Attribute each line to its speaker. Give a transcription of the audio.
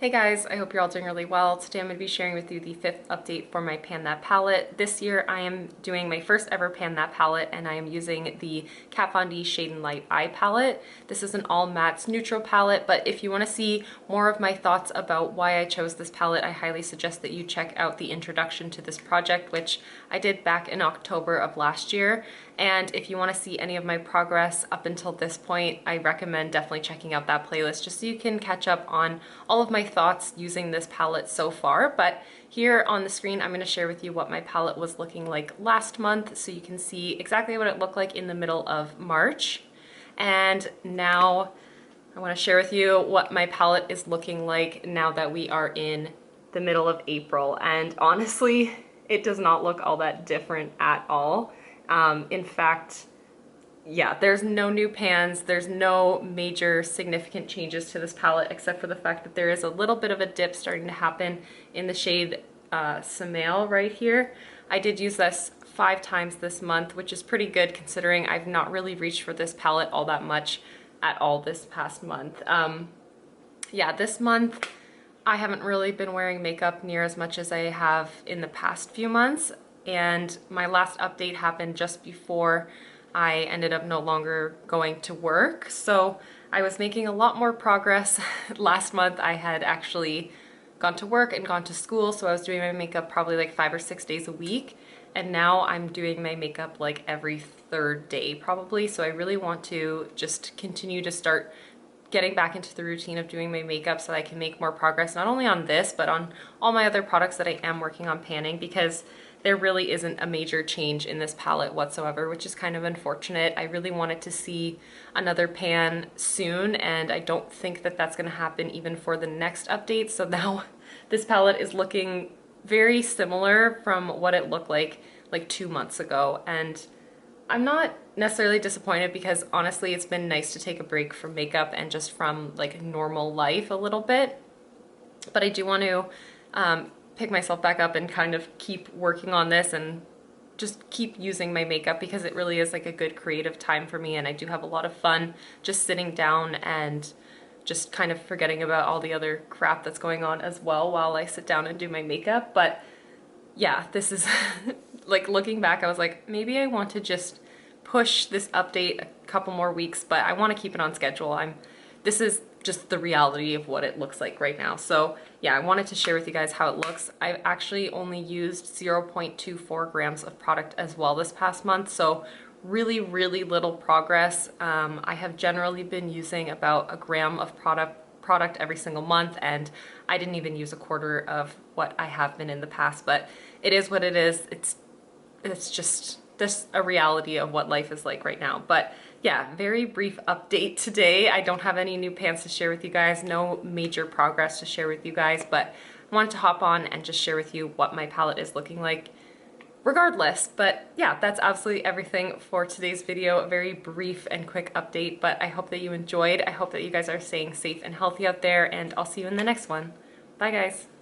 Speaker 1: Hey guys, I hope you're all doing really well. Today I'm going to be sharing with you the 5th update for my Pan That palette. This year I am doing my first ever Pan That palette and I am using the Kat Von D Shade and Light Eye palette. This is an all mattes neutral palette, but if you want to see more of my thoughts about why I chose this palette, I highly suggest that you check out the introduction to this project, which I did back in October of last year. And if you want to see any of my progress up until this point, I recommend definitely checking out that playlist just so you can catch up on all of my thoughts using this palette so far. But here on the screen, I'm going to share with you what my palette was looking like last month so you can see exactly what it looked like in the middle of March. And now I want to share with you what my palette is looking like now that we are in the middle of April. And honestly, it does not look all that different at all. In fact, yeah, there's no new pans, there's no major significant changes to this palette except for the fact that there is a little bit of a dip starting to happen in the shade Samael right here. I did use this 5 times this month, which is pretty good considering I've not really reached for this palette all that much at all this past month. Yeah, this month I haven't really been wearing makeup near as much as I have in the past few months. And my last update happened just before I ended up no longer going to work. So I was making a lot more progress. Last month I had actually gone to work and gone to school, so I was doing my makeup probably like 5 or 6 days a week. And now I'm doing my makeup like every 3rd day probably. So I really want to just continue to start getting back into the routine of doing my makeup so that I can make more progress, not only on this, but on all my other products that I am working on panning, because there really isn't a major change in this palette whatsoever, which is kind of unfortunate. I really wanted to see another pan soon, and I don't think that that's gonna happen even for the next update. So now this palette is looking very similar from what it looked like 2 months ago. And I'm not necessarily disappointed because honestly, it's been nice to take a break from makeup and just from like normal life a little bit. But I do want to pick myself back up and kind of keep working on this and just keep using my makeup because it really is like a good creative time for me, and I do have a lot of fun just sitting down and just kind of forgetting about all the other crap that's going on as well while I sit down and do my makeup. But yeah, this is like looking back, I was like, maybe I want to just push this update a couple more weeks, but I want to keep it on schedule. This is just the reality of what it looks like right now. So yeah, I wanted to share with you guys how it looks. I've actually only used 0.24 grams of product as well this past month, so really little progress. I have generally been using about 1 gram of product every single month, and I didn't even use 1/4 of what I have been in the past, but it is what it is. It's just a reality of what life is like right now. But yeah, very brief update today. I don't have any new pans to share with you guys, no major progress to share with you guys, but I wanted to hop on and just share with you what my palette is looking like regardless. But yeah, that's absolutely everything for today's video. A very brief and quick update, but I hope that you enjoyed. I hope that you guys are staying safe and healthy out there, and I'll see you in the next one. Bye guys.